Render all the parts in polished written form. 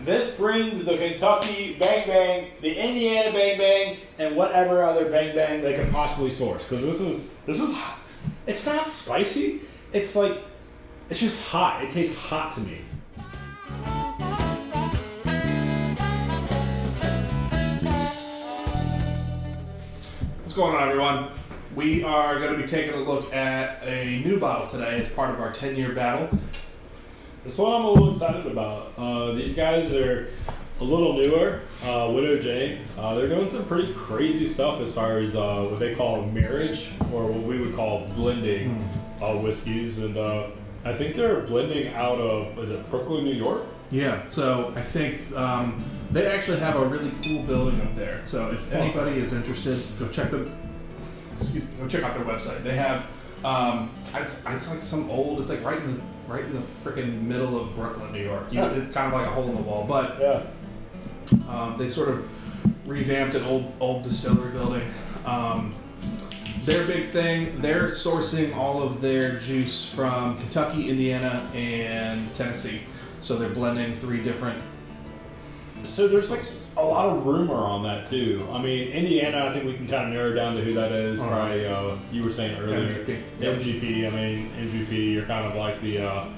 this brings the Kentucky Bang Bang, the Indiana Bang Bang, and whatever other Bang Bang they can possibly source. Because this is, it's not spicy. It's like, it's just hot. It tastes hot to me. What's going on, everyone? We are going to be taking a look at a new bottle today as part of our 10-year battle. This one I'm a little excited about. These guys are a little newer, Widow Jane. They're doing some pretty crazy stuff as far as what they call marriage, or what we would call blending whiskeys. And I think they're blending out of, is it Brooklyn, New York? Yeah, so I think they actually have a really cool building up there. So if anybody is interested, go check out their website. They have, it's like some old, it's like right in the freaking middle of Brooklyn, New York. It's kind of like a hole in the wall, but they sort of revamped an old distillery building. Their big thing, they're sourcing all of their juice from Kentucky, Indiana, and Tennessee. So they're blending 3 different. So there's sources. Like a lot of rumor on that too. I mean, Indiana, I think we can kind of narrow down to who that is. Probably you were saying earlier, MGP. I mean, MGP, you're kind of like the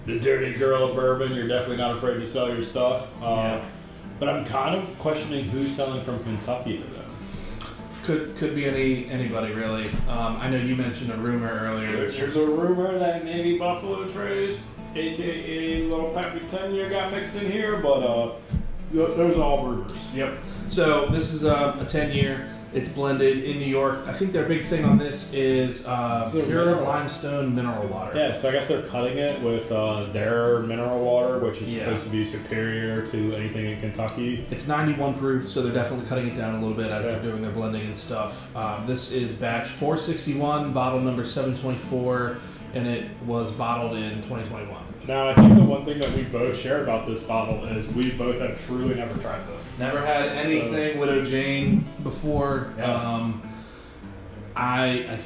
dirty girl of bourbon. You're definitely not afraid to sell your stuff. But I'm kind of questioning who's selling from Kentucky to them. Could be anybody really. I know you mentioned a rumor earlier. There's a rumor that maybe Buffalo Trace, aka Little Peppery 10-year, got mixed in here, but those are all rumors. Yep. So this is a 10-year. It's blended in New York. I think their big thing on this is pure limestone mineral water. Yeah, so I guess they're cutting it with their mineral water, which is supposed to be superior to anything in Kentucky. It's 91 proof, so they're definitely cutting it down a little bit as they're doing their blending and stuff. This is batch 461, bottle number 724, and it was bottled in 2021. Now, I think the one thing that we both share about this bottle is we both have truly never tried this. Never had anything Widow Jane before. Yeah. I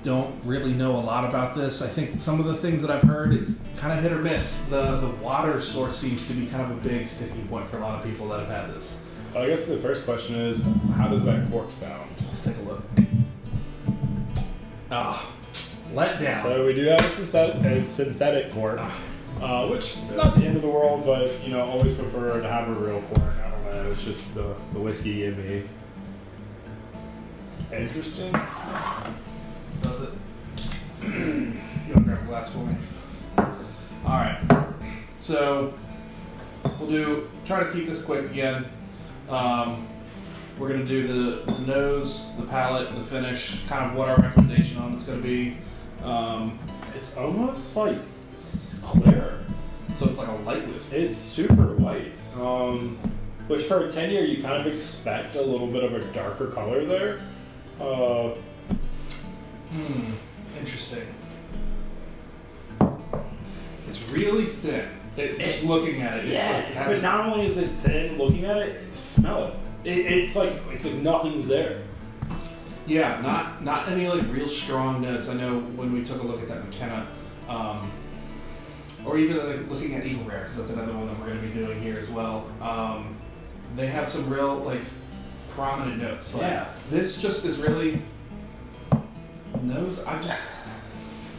don't really know a lot about this. I think some of the things that I've heard is kind of hit or miss. The water source seems to be kind of a big sticking point for a lot of people that have had this. I guess the first question is, how does that cork sound? Let's take a look. Let down. So we do have a synthetic cork, which not the end of the world, but always prefer to have a real cork. I don't know, it's just the whiskey in me. Interesting. Does it? You want to grab a glass for me? All right. So we'll try to keep this quick again. We're going to do the nose, the palate, the finish, kind of what our recommendation on it's going to be. It's almost like clear. So it's like a light whiskey. It's super light. Which for a 10-year, you kind of expect a little bit of a darker color there. Interesting. It's really thin. Just looking at it. But not only is it thin, looking at it, smell it. It's like nothing's there. Yeah, not any like real strong notes. I know when we took a look at that McKenna, or even like looking at Eagle Rare, because that's another one that we're going to be doing here as well. They have some real like prominent notes. Like, this just is really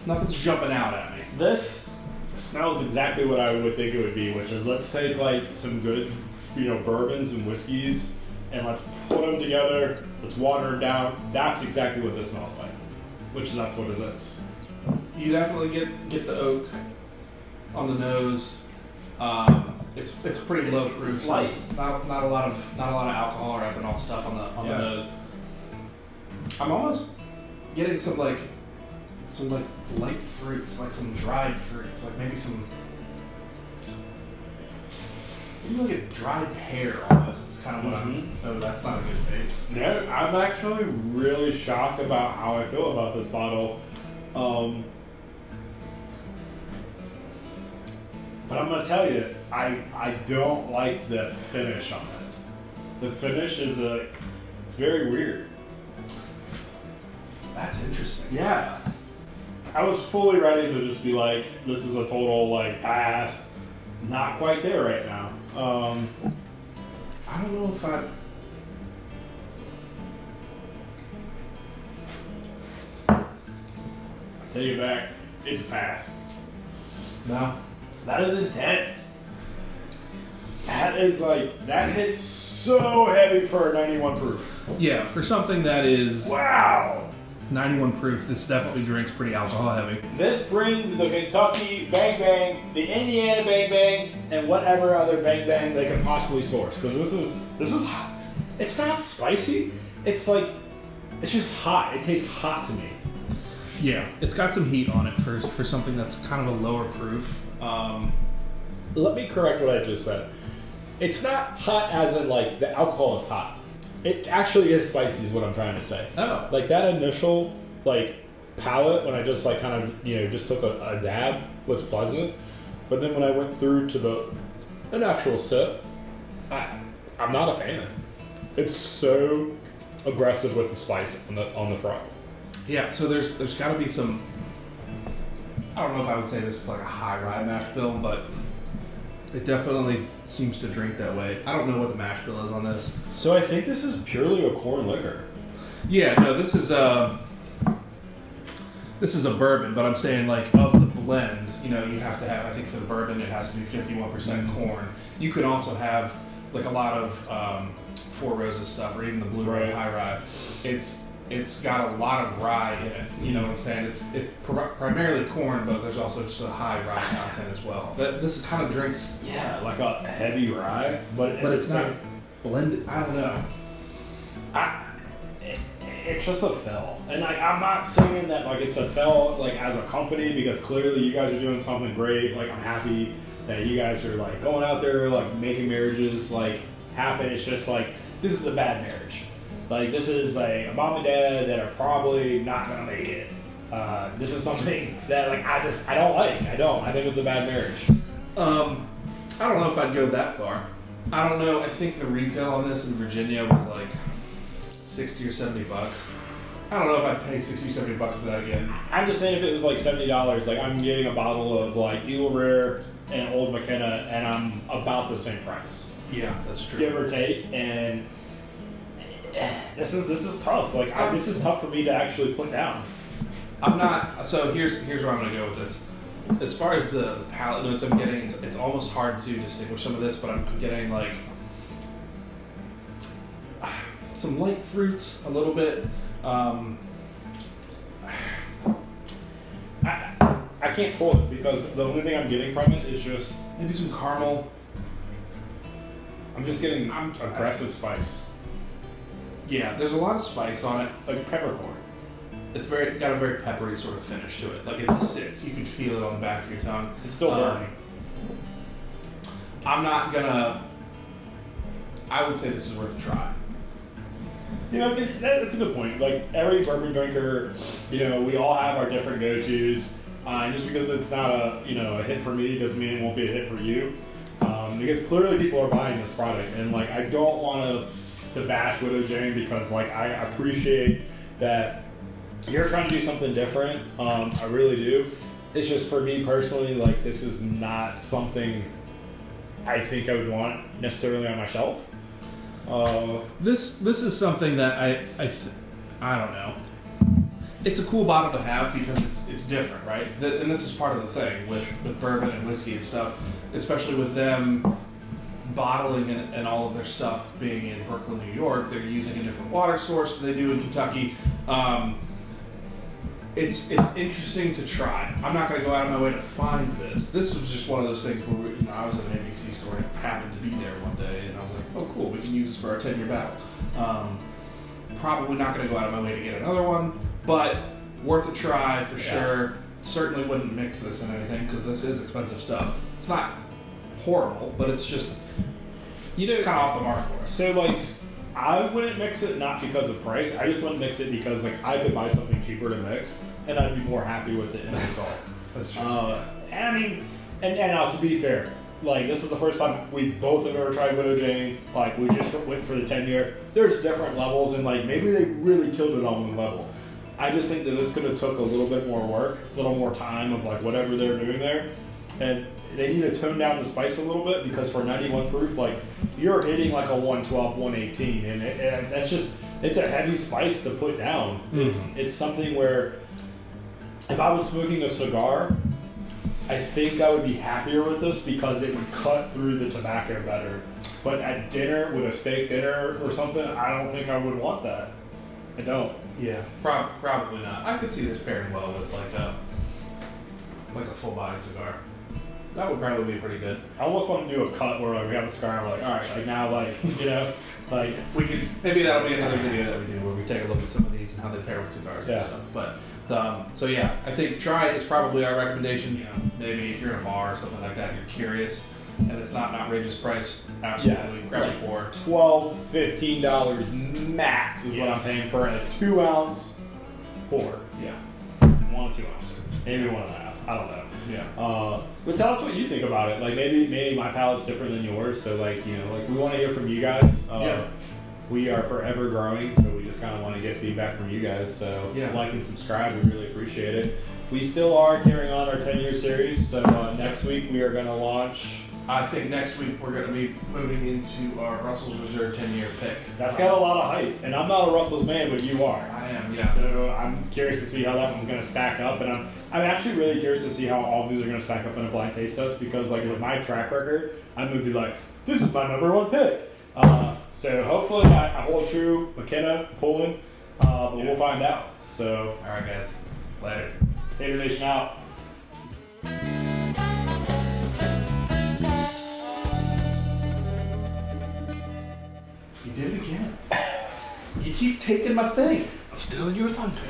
nothing's jumping out at me. This smells exactly what I would think it would be, which is let's take like some good, bourbons and whiskeys, and let's put them together. Let's water them down. That's exactly what this smells like, that's what it is. You definitely get the oak on the nose. It's pretty low proof. It's light. Not a lot of alcohol or ethanol stuff on the nose. I'm almost getting some light fruits, like some dried fruits, like maybe like a dried pear almost. It's kind of what oh, that's not a good face. No, I'm actually really shocked about how I feel about this bottle. But I'm gonna tell you, I don't like the finish on it. The finish it's very weird. That's interesting. Yeah. I was fully ready to just be like, this is a total pass. Not quite there right now. I... Take it back. It's a pass. No. That is intense. That is like, that hits so heavy for a 91 proof. Yeah, for something that is Wow. 91 proof, this definitely drinks pretty alcohol heavy. This brings the Kentucky Bang Bang, the Indiana Bang Bang, and whatever other Bang Bang they can possibly source. Because this is hot. It's not spicy. It's like, it's just hot. It tastes hot to me. Yeah, it's got some heat on it for something that's kind of a lower proof. Let me correct what I just said. It's not hot as in like the alcohol is hot. It actually is spicy is what I'm trying to say. Oh. Like that initial like palate when I just like kind of, you know, just took a dab was pleasant. But then when I went through to an actual sip, I'm not a fan. It's so aggressive with the spice on the front. Yeah, so there's got to be some... I don't know if I would say this is like a high rye mash bill, but it definitely seems to drink that way. I don't know what the mash bill is on this. So I think this is purely a corn liquor. Yeah, no, this is a bourbon, but I'm saying like of the blend, you know, you have to have, I think for the bourbon it has to be 51% corn. You could also have like a lot of Four Roses stuff or even the Blue Rye High Rye. It's got a lot of rye in it. You know what I'm saying? It's primarily corn, but there's also just a high rye content as well. This kind of drinks. Yeah, like a heavy rye, but it's not blended. I don't know. It's just a fell, and like I'm not saying that like it's a fell like as a company because clearly you guys are doing something great. Like I'm happy that you guys are like going out there like making marriages like happen. It's just like this is a bad marriage. Like, this is like a mom and dad that are probably not going to make it. This is something that, like, I don't like. I think it's a bad marriage. I don't know if I'd go that far. I don't know. I think the retail on this in Virginia was like $60 or $70. I don't know if I'd pay $60 or $70 for that again. I'm just saying if it was like $70, like, I'm getting a bottle of, like, Eagle Rare and Old McKenna, and I'm about the same price. Yeah, that's true. Give or take, and... This is tough. Like this is tough for me to actually put down. I'm not. So here's where I'm gonna go with this. As far as the palate notes I'm getting, it's almost hard to distinguish some of this, but I'm getting like some light fruits, a little bit. I can't pull it because the only thing I'm getting from it is just maybe some caramel. I'm just getting aggressive spice. Yeah, there's a lot of spice on it, like peppercorn. It's got a very peppery sort of finish to it. Like it sits, you can feel it on the back of your tongue. It's still burning. I'm not gonna. I would say this is worth a try. You know, that's a good point. Like every bourbon drinker, you know, we all have our different go-tos, and just because it's not a hit for me doesn't mean it won't be a hit for you. Because clearly people are buying this product, and like I don't want to bash Widow Jane because like I appreciate that you're trying to do something different. I really do. It's just for me personally, like this is not something I think I would want necessarily on my shelf. This is something that I don't know. It's a cool bottle to have because it's different, right? And this is part of the thing with bourbon and whiskey and stuff, especially with them bottling and all of their stuff being in Brooklyn, New York. They're using a different water source than they do in Kentucky. It's interesting to try. I'm not going to go out of my way to find this. This was just one of those things where I was at an ABC store and happened to be there one day, and I was like, oh cool, we can use this for our 10-year battle. Probably not going to go out of my way to get another one, but worth a try for sure. Certainly wouldn't mix this in anything because this is expensive stuff. It's not horrible, but it's just, it's kind of off the mark for us. So like, I wouldn't mix it not because of price. I just wouldn't mix it because like I could buy something cheaper to mix, and I'd be more happy with it in itself. That's true. And I mean, and now to be fair, like this is the first time we both have ever tried Widow Jane. Like we just went for the 10-year. There's different levels, and like maybe they really killed it on one level. I just think that this could have took a little bit more work, a little more time of like whatever they're doing there. and they need to tone down the spice a little bit because for 91 proof, like you're hitting like a 112, 118, and that's just it's a heavy spice to put down. It's something where if I was smoking a cigar, I think I would be happier with this because it would cut through the tobacco better. But at dinner, with a steak dinner or something, I don't think I would want that. I don't. Yeah, probably not. I could see this pairing well with like a full body cigar. That would probably be pretty good. I almost want to do a cut where like we have a cigar and we're like, all right, like now, like you know, like we could maybe that'll be another video that we do where we take a look at some of these and how they pair with cigars and stuff. But so yeah, I think try is probably our recommendation. You know, maybe if you're in a bar or something like that, and you're curious, and it's not an outrageous price. Absolutely, grab a pour. $12, $15 max is what I'm paying for a 2 ounce pour. Yeah, 1 2 ounce, maybe 1.5. I don't know. Yeah. But tell us what you think about it. Like maybe my palate's different than yours. So like you know like we want to hear from you guys. We are forever growing, so we just kind of want to get feedback from you guys. So like and subscribe. We really appreciate it. We still are carrying on our 10-year series. So next week we are going to launch. I think next week we're going to be moving into our Russell's Reserve 10-year pick. That's got a lot of hype, and I'm not a Russell's man, but you are. I am, yeah. So I'm curious to see how that one's going to stack up, and I'm actually really curious to see how all these are going to stack up in a blind taste test because, like, with my track record, I'm going to be like, this is my number 1 pick. So hopefully I hold true, McKenna, Poland, but we'll find out. So, all right, guys, later. Tater Nation out. You did it again. You keep taking my thing. I'm stealing your thunder.